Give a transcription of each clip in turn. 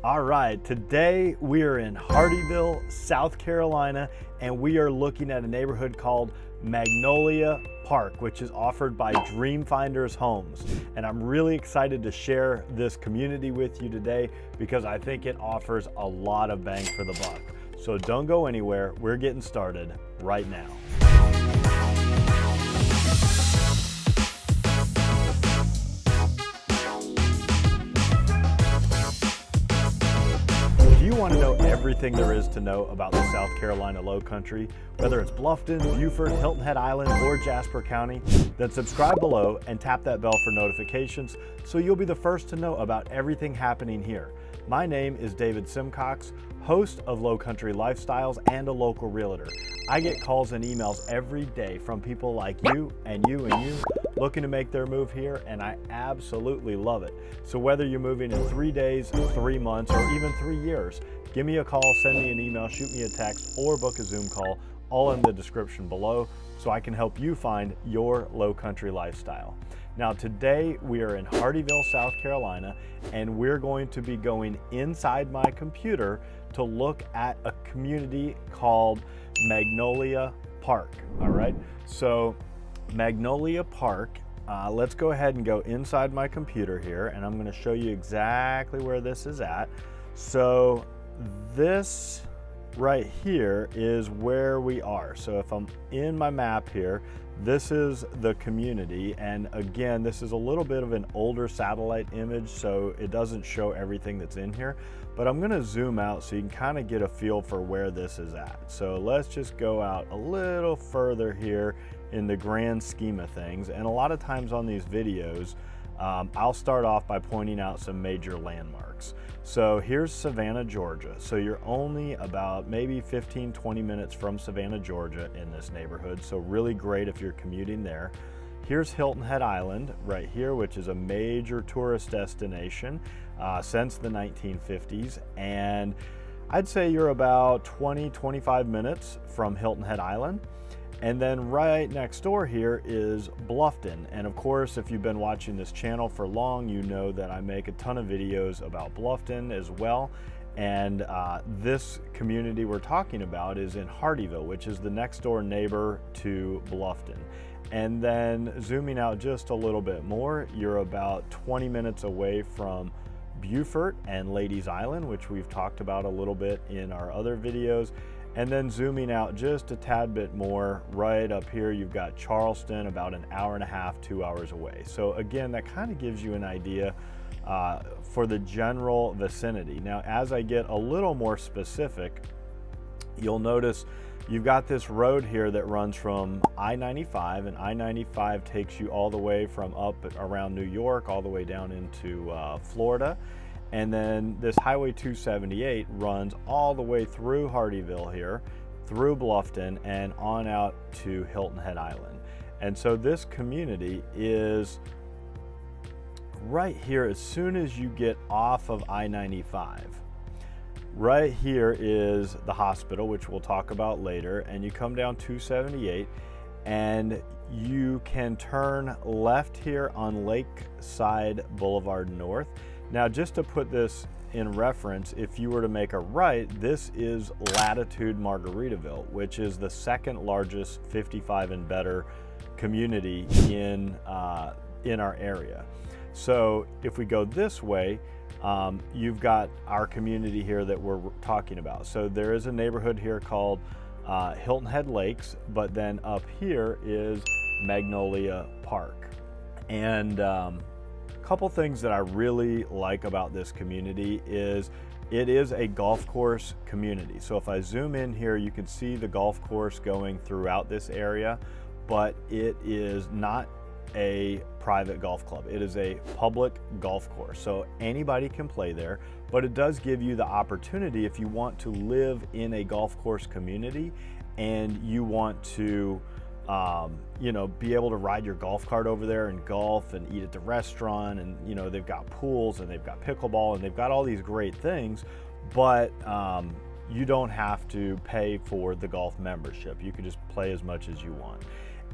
All right, today we are in Hardeeville, South Carolina, and we are looking at a neighborhood called Magnolia Park, which is offered by Dreamfinders Homes. And I'm really excited to share this community with you today because I think it offers a lot of bang for the buck. So don't go anywhere, we're getting started right now. If you want to know everything there is to know about the South Carolina Low Country, whether it's Bluffton, Beaufort, Hilton Head Island, or Jasper County, then subscribe below and tap that bell for notifications so you'll be the first to know about everything happening here. My name is David Simcox, host of Low Country Lifestyles and a local realtor. I get calls and emails every day from people like you and you and you looking to make their move here, and I absolutely love it. So whether you're moving in 3 days, 3 months, or even 3 years, give me a call, send me an email, shoot me a text, or book a Zoom call, all in the description below, so I can help you find your low country lifestyle. Now today we are in Hardeeville, South Carolina, and we're going to be going inside my computer to look at a community called Magnolia Park. All right, so Magnolia Park, let's go ahead and go inside my computer here, and I'm going to show you exactly where this is at. So this right here is where we are. So if I'm in my map here, this is the community, and again, this is a little bit of an older satellite image, so it doesn't show everything that's in here, but I'm going to zoom out so you can kind of get a feel for where this is at. So let's just go out a little further here in the grand scheme of things. And a lot of times on these videos, I'll start off by pointing out some major landmarks. So here's Savannah, Georgia. So you're only about maybe 15-20 minutes from Savannah, Georgia in this neighborhood. So really great if you're commuting there. Here's Hilton Head Island right here, which is a major tourist destination since the 1950s. And I'd say you're about 20-25 minutes from Hilton Head Island. And then right next door here is Bluffton. And of course, if you've been watching this channel for long, you know that I make a ton of videos about Bluffton as well. And this community we're talking about is in Hardeeville, which is the next door neighbor to Bluffton. And then zooming out just a little bit more, you're about 20 minutes away from Beaufort and Ladies Island, which we've talked about a little bit in our other videos. And then zooming out just a tad bit more, right up here, you've got Charleston, about an hour and a half, 2 hours away. So again, that kind of gives you an idea for the general vicinity. Now, as I get a little more specific, you'll notice you've got this road here that runs from I-95, and I-95 takes you all the way from up around New York, all the way down into Florida. And then this Highway 278 runs all the way through Hardeeville here, through Bluffton, and on out to Hilton Head Island. And so this community is right here as soon as you get off of I-95. Right here is the hospital, which we'll talk about later, and you come down 278 and you can turn left here on Lakeside Boulevard North. Now, just to put this in reference, if you were to make a right, this is Latitude Margaritaville, which is the second largest 55 and better community in our area. So if we go this way, you've got our community here that we're talking about. So there is a neighborhood here called Hilton Head Lakes, but then up here is Magnolia Park. And couple things that I really like about this community is it is a golf course community. So if I zoom in here, you can see the golf course going throughout this area, but it is not a private golf club. It is a public golf course. So anybody can play there, but it does give you the opportunity if you want to live in a golf course community and you want to you know, be able to ride your golf cart over there and golf and eat at the restaurant, and you know, they've got pools and they've got pickleball and they've got all these great things, but you don't have to pay for the golf membership. You can just play as much as you want.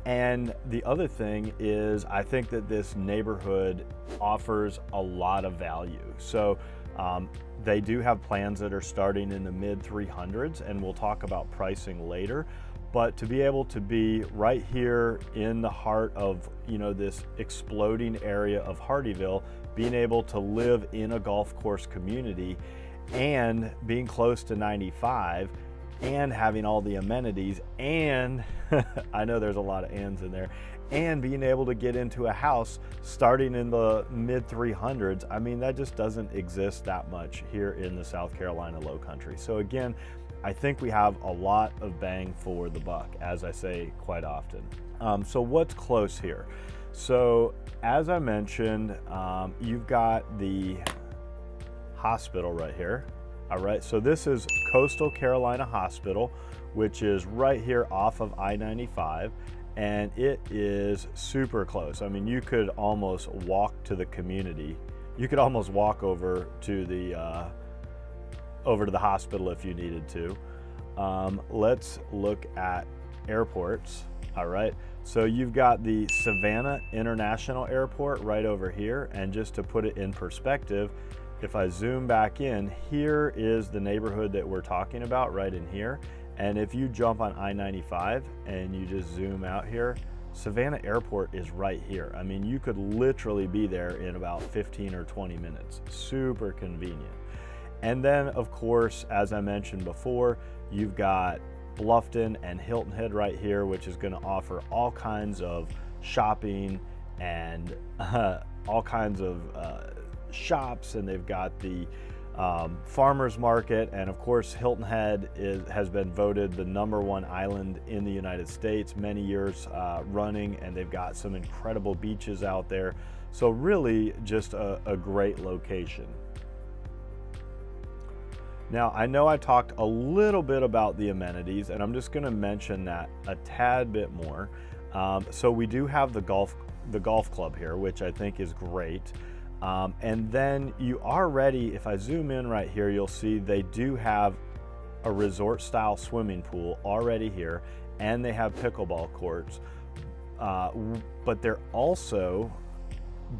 And the other thing is, I think that this neighborhood offers a lot of value. So They do have plans that are starting in the mid 300s, and we'll talk about pricing later. But to be able to be right here in the heart of, you know, this exploding area of Hardeeville, being able to live in a golf course community and being close to 95 and having all the amenities, and I know there's a lot of ands in there, and being able to get into a house starting in the mid 300s, I mean, that just doesn't exist that much here in the South Carolina Low Country. So again, I think we have a lot of bang for the buck, as I say quite often. So what's close here? So as I mentioned, you've got the hospital right here. All right, so this is Coastal Carolina Hospital, which is right here off of I-95, and it is super close. I mean, you could almost walk to the community. You could almost walk over to the hospital if you needed to. Let's look at airports. All right, so you've got the Savannah International Airport right over here, and just to put it in perspective, if I zoom back in, here is the neighborhood that we're talking about right in here. And if you jump on I-95 and you just zoom out here, Savannah Airport is right here. I mean, you could literally be there in about 15 or 20 minutes. Super convenient. And then, of course, as I mentioned before, you've got Bluffton and Hilton Head right here, which is going to offer all kinds of shopping and all kinds of shops, and they've got the farmers market, and of course Hilton Head has been voted the #1 island in the United States many years running, and they've got some incredible beaches out there. So really just a great location. Now, I know I talked a little bit about the amenities, and I'm just going to mention that a tad bit more. So we do have the golf club here, which I think is great. And then you already, if I zoom in right here, you'll see they do have a resort style swimming pool already here, and they have pickleball courts. But they're also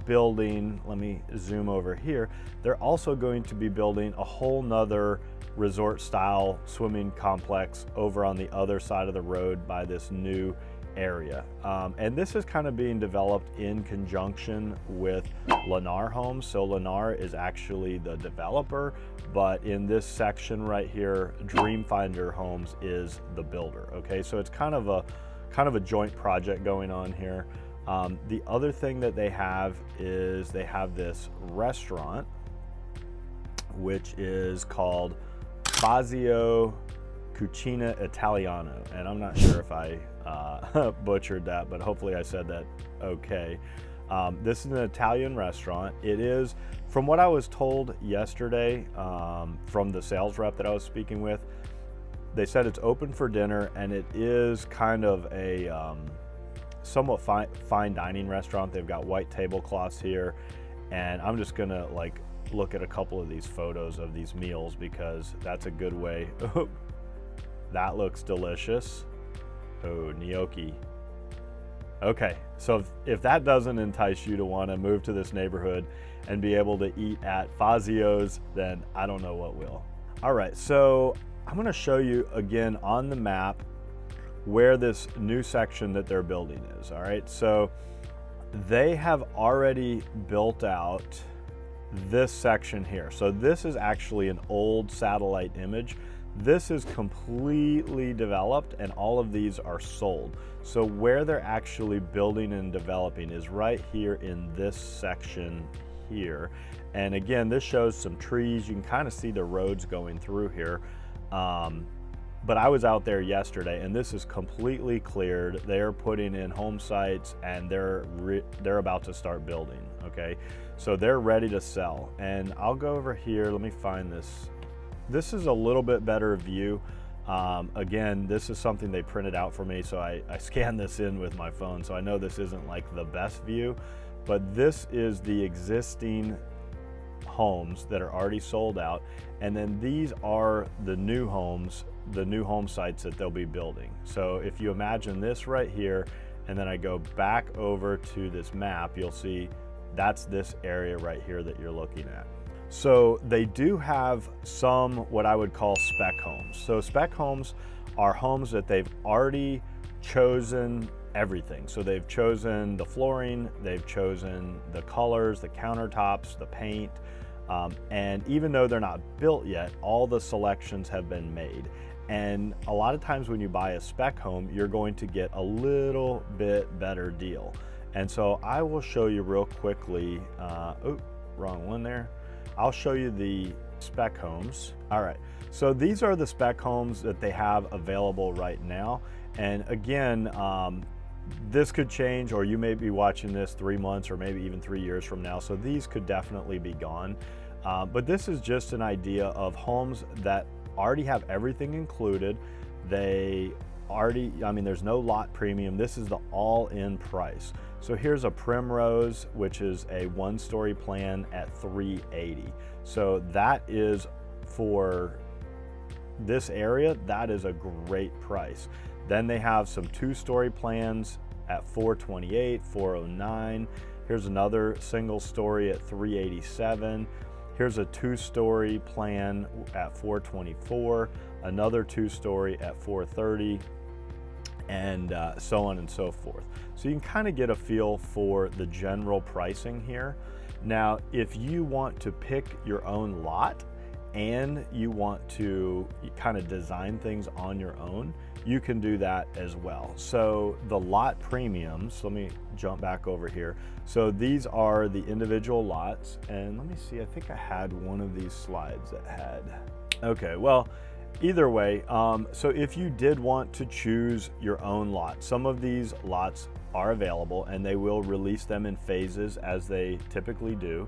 building, let me zoom over here, they're also going to be building a whole nother resort style swimming complex over on the other side of the road by this new area. And this is kind of being developed in conjunction with Lennar Homes. So Lennar is actually the developer, but in this section right here, Dreamfinder Homes is the builder. Okay, so it's kind of a joint project going on here. The other thing that they have is they have this restaurant, which is called Fazio Cucina Italiano, and I'm not sure if I butchered that, but hopefully I said that okay. This is an Italian restaurant. It is, from what I was told yesterday from the sales rep that I was speaking with, they said it's open for dinner, and it is kind of a somewhat fine dining restaurant. They've got white tablecloths here, and I'm just gonna like look at a couple of these photos of these meals because that's a good way. That looks delicious. Oh, gnocchi. Okay, so if that doesn't entice you to want to move to this neighborhood and be able to eat at Fazio's, then I don't know what will. All right, so I'm going to show you again on the map where this new section that they're building is. All right, so they have already built out this section here. So this is actually an old satellite image. This is completely developed, and all of these are sold. So where they're actually building and developing is right here in this section here. And again, this shows some trees. You can kind of see the roads going through here. But I was out there yesterday, and this is completely cleared. They're putting in home sites, and they're about to start building. Okay, so they're ready to sell. And I'll go over here. Let me find this. This is a little bit better view. Again, this is something they printed out for me, so I scanned this in with my phone, so I know this isn't like the best view, but this is the existing homes that are already sold out, and then these are the new homes, the new home sites that they'll be building. So if you imagine this right here, and then I go back over to this map, you'll see that's this area right here that you're looking at. So they do have some what I would call spec homes. So spec homes are homes that they've already chosen everything. So they've chosen the flooring, they've chosen the colors, the countertops, the paint, and even though they're not built yet, all the selections have been made. And a lot of times when you buy a spec home, you're going to get a little bit better deal. And so I will show you real quickly, oh, wrong one there. I'll show you the spec homes. All right, so these are the spec homes that they have available right now. And again, this could change, or you may be watching this 3 months or maybe even 3 years from now. So these could definitely be gone. But this is just an idea of homes that already have everything included. They already, I mean, there's no lot premium. This is the all-in price. So here's a Primrose, which is a 1-story plan at $380. So that is, for this area, that is a great price. Then they have some 2-story plans at $428, $409. Here's another single story at $387. Here's a 2-story plan at $424, another 2-story at $430, and so on and so forth. So you can kind of get a feel for the general pricing here. Now, if you want to pick your own lot and you want to kind of design things on your own, you can do that as well. So the lot premiums, let me jump back over here. So these are the individual lots, and let me see, I think I had one of these slides that had, okay, well, either way, so if you did want to choose your own lot, some of these lots are available and they will release them in phases as they typically do.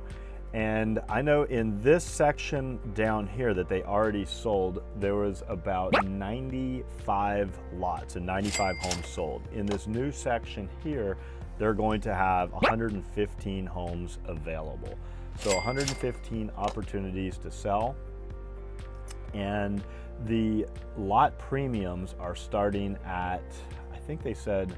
And I know in this section down here that they already sold, there was about 95 lots and 95 homes sold. In this new section here, they're going to have 115 homes available. So 115 opportunities to sell. And the lot premiums are starting at, I think they said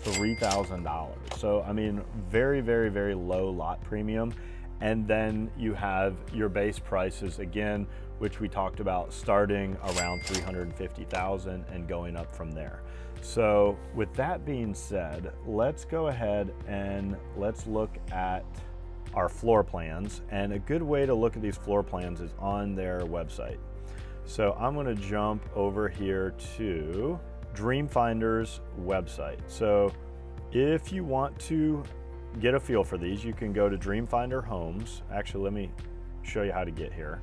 $3,000. So, I mean, very, very, very low lot premium. And then you have your base prices again, which we talked about, starting around $350,000 and going up from there. So with that being said, let's go ahead and let's look at our floor plans. And a good way to look at these floor plans is on their website. So I'm going to jump over here to Dreamfinder's website. So if you want to get a feel for these, you can go to Dreamfinder Homes. Actually, let me show you how to get here.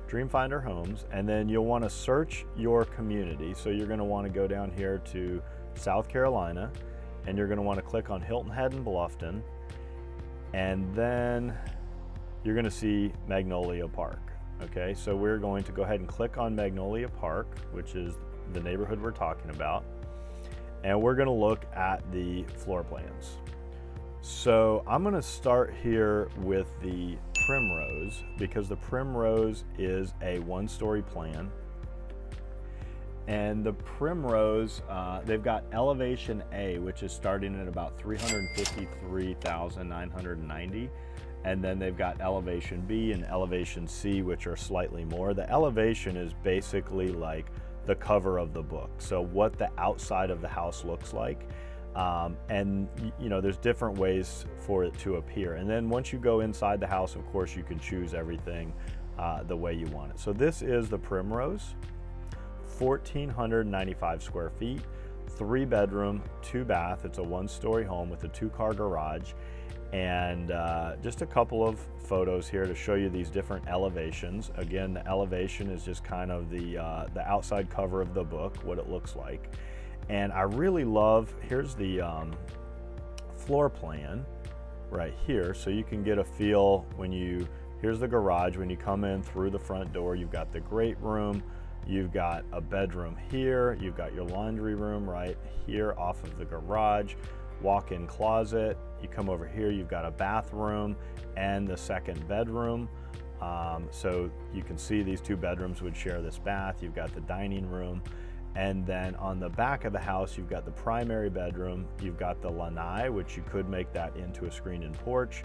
Dreamfinder Homes, and then you'll want to search your community. So you're going to want to go down here to South Carolina, and you're going to want to click on Hilton Head and Bluffton, and then you're going to see Magnolia Park. Okay, so we're going to go ahead and click on Magnolia Park, which is the neighborhood we're talking about, and we're going to look at the floor plans. So I'm going to start here with the Primrose, because the Primrose is a 1-story plan. And the Primrose, they've got Elevation A, which is starting at about $353,990. And then they've got Elevation B and Elevation C, which are slightly more. The elevation is basically like the cover of the book. So what the outside of the house looks like. And you know, there's different ways for it to appear. And then once you go inside the house, of course, you can choose everything the way you want it. So this is the Primrose, 1,495 square feet, 3-bedroom, 2-bath. It's a 1-story home with a 2-car garage. And just a couple of photos here to show you these different elevations. Again, the elevation is just kind of the outside cover of the book, what it looks like. And I really love, here's the floor plan right here. So you can get a feel when you, here's the garage. When you come in through the front door, you've got the great room, you've got a bedroom here, you've got your laundry room right here off of the garage, walk-in closet. You come over here, you've got a bathroom and the 2nd bedroom. So you can see these 2 bedrooms would share this bath. You've got the dining room. And then on the back of the house, you've got the primary bedroom, you've got the lanai, which you could make that into a screen-in porch,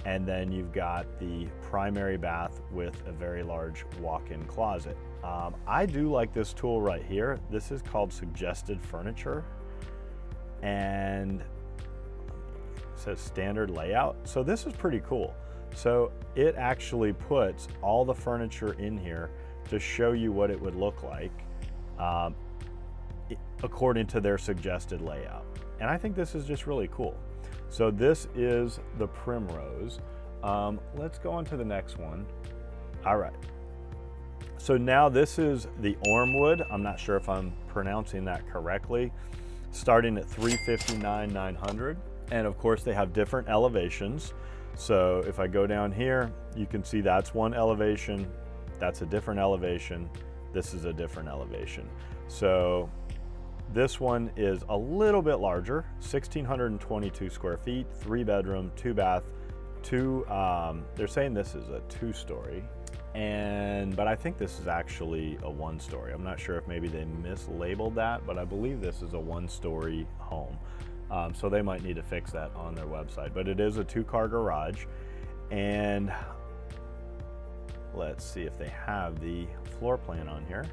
And then you've got the primary bath with a very large walk-in closet. I do like this tool right here. This is called Suggested Furniture, and it says standard layout. So this is pretty cool. So it actually puts all the furniture in here to show you what it would look like according to their suggested layout. And I think this is just really cool. So this is the Primrose. Let's go on to the next one. All right. So now this is the Ormewood. I'm not sure if I'm pronouncing that correctly. Starting at $359,900. And of course they have different elevations. So if I go down here, you can see that's one elevation, that's a different elevation, this is a different elevation. So this one is a little bit larger, 1,622 square feet, 3 bedroom, 2 bath, they're saying this is a 2-story. But I think this is actually a 1-story. I'm not sure if maybe they mislabeled that, but I believe this is a 1-story home. So they might need to fix that on their website, but it is a 2-car garage. And let's see if they have the floor plan on here.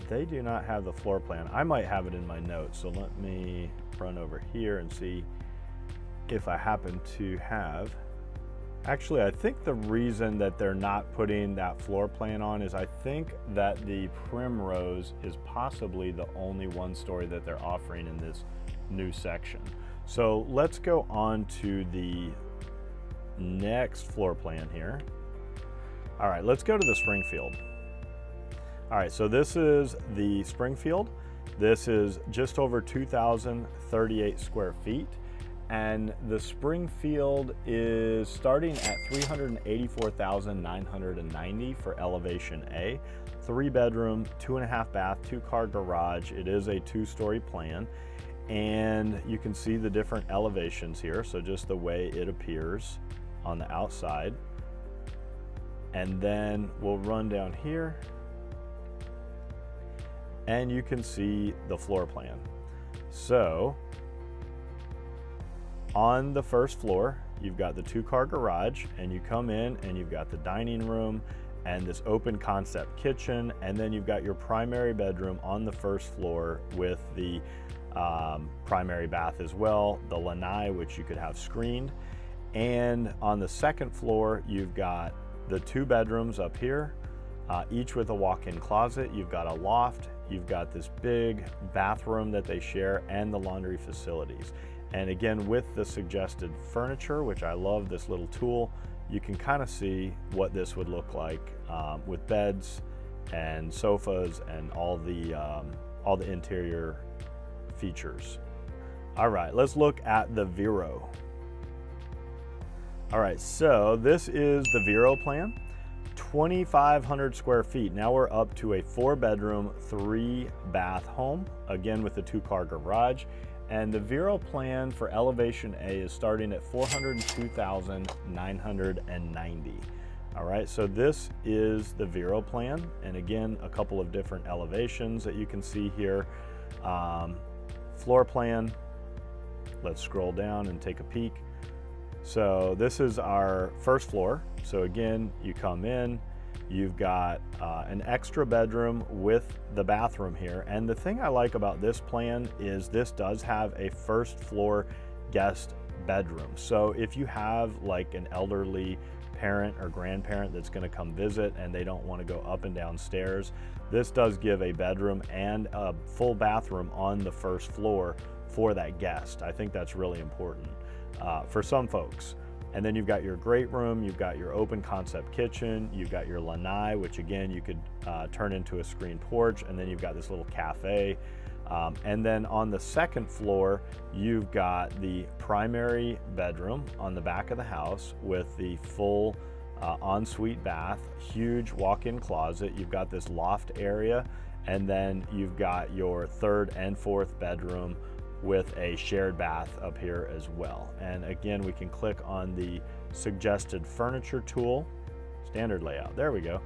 They do not have the floor plan. I might have it in my notes, so let me run over here and see if I happen to have. Actually, I think the reason that they're not putting that floor plan on is I think that the Primrose is possibly the only 1-story that they're offering in this new section. So let's go on to the next floor plan here. All right, let's go to the Springfield. All right, so this is the Springfield. This is just over 2,038 square feet. And the Springfield is starting at $384,990 for elevation A. 3 bedroom, 2.5 bath, 2-car garage. It is a 2-story plan. And you can see the different elevations here. So just the way it appears on the outside. And then we'll run down here and you can see the floor plan. So on the first floor, you've got the 2-car garage, and you come in and you've got the dining room and this open concept kitchen, and then you've got your primary bedroom on the first floor with the primary bath as well, the lanai, which you could have screened. And on the second floor, you've got the 2 bedrooms up here, each with a walk-in closet. You've got a loft, you've got this big bathroom that they share, and the laundry facilities. And again, with the suggested furniture, which I love this little tool, you can kind of see what this would look like with beds and sofas and all the interior features. All right, let's look at the Veru. All right, so this is the Veru plan, 2,500 square feet. Now we're up to a 4-bedroom, 3-bath home, again with the 2-car garage. And the Veru plan for elevation A is starting at $402,990. All right, so this is the Veru plan. And again, a couple of different elevations that you can see here. Floor plan, let's scroll down and take a peek. So this is our first floor. So again, you come in, you've got an extra bedroom with the bathroom here. And the thing I like about this plan is this does have a first floor guest bedroom. So if you have like an elderly parent or grandparent that's going to come visit and they don't want to go up and down stairs, this does give a bedroom and a full bathroom on the first floor for that guest. I think that's really important for some folks. And then you've got your great room, you've got your open concept kitchen, you've got your lanai, which again you could turn into a screen porch, and then you've got this little cafe. And then on the second floor, you've got the primary bedroom on the back of the house with the full ensuite bath, huge walk-in closet. You've got this loft area, and then you've got your 3rd and 4th bedroom with a shared bath up here as well. And again, we can click on the suggested furniture tool, standard layout. There we go.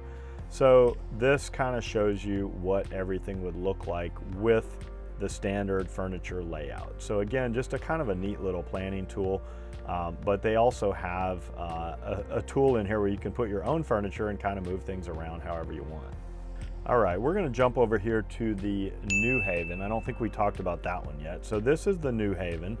So this kind of shows you what everything would look like with the standard furniture layout. So again, just a kind of a neat little planning tool. But they also have a tool in here where you can put your own furniture and kind of move things around however you want. All right, we're going to jump over here to the New Haven. I don't think we talked about that one yet. So this is the New Haven.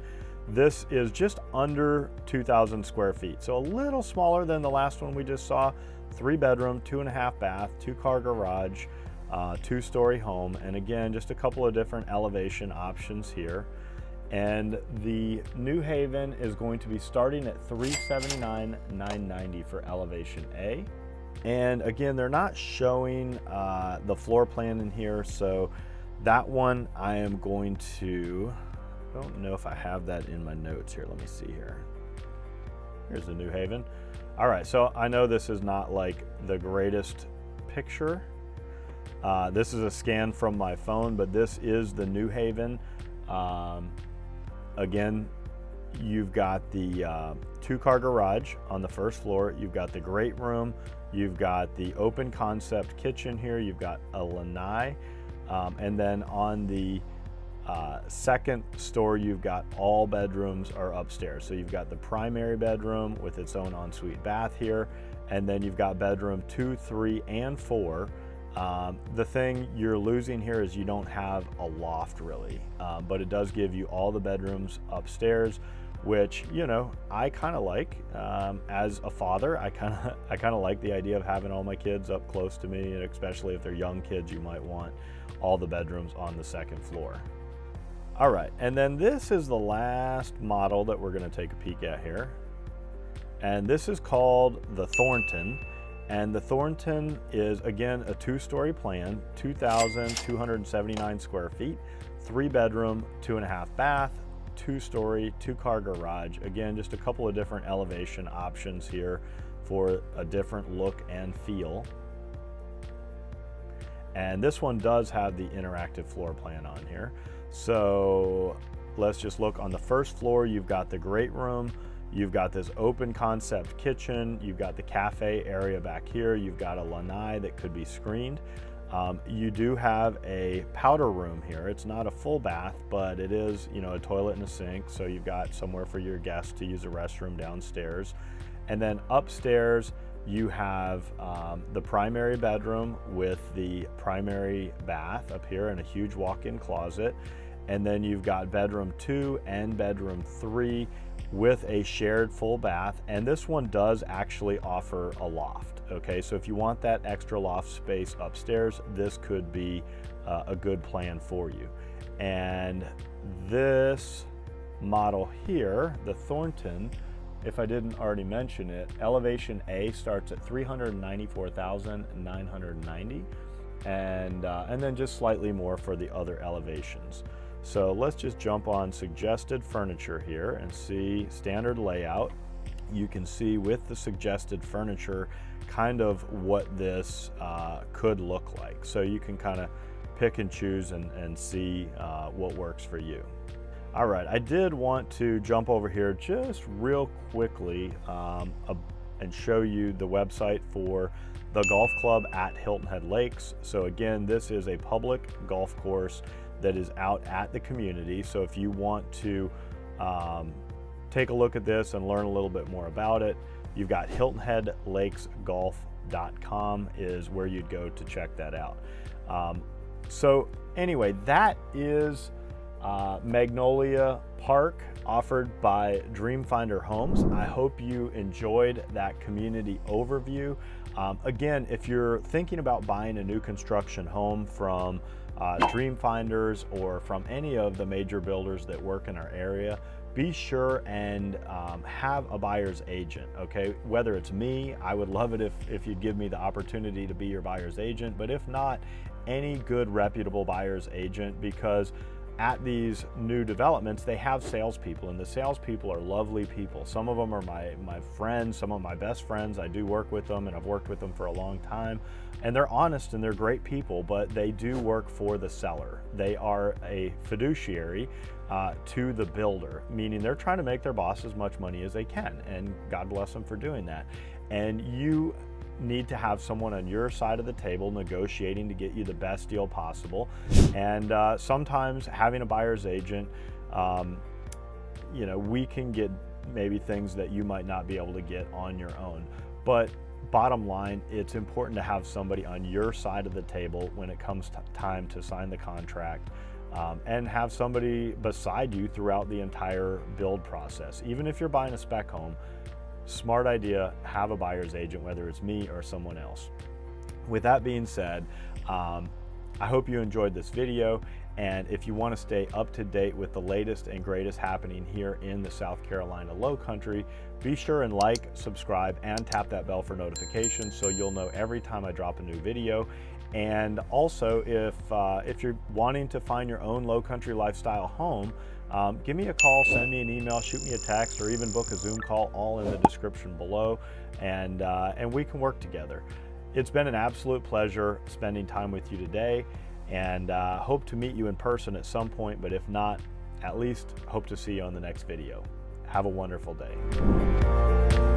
This is just under 2,000 square feet. So a little smaller than the last one we just saw. 3-bedroom, 2.5 bath, 2-car garage, 2-story home. And again, just a couple of different elevation options here. And the New Haven is going to be starting at $379,990 for elevation A. And again, they're not showing the floor plan in here, so that one I am going to, I don't know if I have that in my notes here. Let me see here. Here's the New Haven. All right, so I know this is not like the greatest picture. This is a scan from my phone, but this is the New Haven. Again, you've got the 2-car garage on the first floor. You've got the great room. You've got the open concept kitchen here. You've got a lanai. And then on the second story, you've got all bedrooms are upstairs. So you've got the primary bedroom with its own ensuite bath here. And then you've got bedroom 2, 3, and 4. The thing you're losing here is you don't have a loft really, but it does give you all the bedrooms upstairs, which, you know, I kind of like. As a father, I kind of like the idea of having all my kids up close to me, and especially if they're young kids, you might want all the bedrooms on the second floor. All right, and then this is the last model that we're going to take a peek at here, and this is called the Thornton. And the Thornton is, again, a 2-story plan, 2,279 square feet, 3-bedroom, 2.5 bath, 2-story, 2-car garage. Again, just a couple of different elevation options here for a different look and feel. And this one does have the interactive floor plan on here. So let's just look on the first floor. You've got the great room. You've got this open concept kitchen. You've got the cafe area back here. You've got a lanai that could be screened. You do have a powder room here. It's not a full bath, but it is, you know, a toilet and a sink. So you've got somewhere for your guests to use a restroom downstairs. And then upstairs, you have the primary bedroom with the primary bath up here and a huge walk-in closet. And then you've got bedroom 2 and bedroom 3 with a shared full bath. And this one does actually offer a loft. Okay, so if you want that extra loft space upstairs, this could be a good plan for you. And this model here, the Thornton, if I didn't already mention it, elevation A starts at $394,990, and then just slightly more for the other elevations. So let's just jump on suggested furniture here and see standard layout. You can see with the suggested furniture kind of what this could look like. So you can kind of pick and choose and see what works for you. All right, I did want to jump over here just real quickly and show you the website for the golf club at Hilton Head Lakes. So again, this is a public golf course that is out at the community. So if you want to take a look at this and learn a little bit more about it, you've got hiltonheadlakesgolf.com is where you'd go to check that out. So anyway, that is Magnolia Park offered by Dreamfinder Homes. I hope you enjoyed that community overview. Again, if you're thinking about buying a new construction home from Dreamfinders or from any of the major builders that work in our area, be sure and have a buyer's agent, okay? Whether it's me, I would love it if you'd give me the opportunity to be your buyer's agent, but if not, any good reputable buyer's agent, because at these new developments, they have salespeople, and the salespeople are lovely people. Some of them are my friends, some of my best friends. I do work with them, and I've worked with them for a long time. And they're honest and they're great people, but they do work for the seller. They are a fiduciary to the builder, meaning they're trying to make their boss as much money as they can, and God bless them for doing that. And you need to have someone on your side of the table negotiating to get you the best deal possible. And sometimes having a buyer's agent, you know, we can get maybe things that you might not be able to get on your own. But bottom line, it's important to have somebody on your side of the table when it comes time to sign the contract, and have somebody beside you throughout the entire build process. Even if you're buying a spec home, smart idea, have a buyer's agent, whether it's me or someone else. With that being said, I hope you enjoyed this video, and if you want to stay up to date with the latest and greatest happening here in the South Carolina Lowcountry, be sure and like, subscribe, and tap that bell for notifications so you'll know every time I drop a new video. And also, if you're wanting to find your own Lowcountry lifestyle home, give me a call, send me an email, shoot me a text, or even book a Zoom call, all in the description below, and we can work together. It's been an absolute pleasure spending time with you today, and hope to meet you in person at some point, but if not, at least hope to see you on the next video. Have a wonderful day.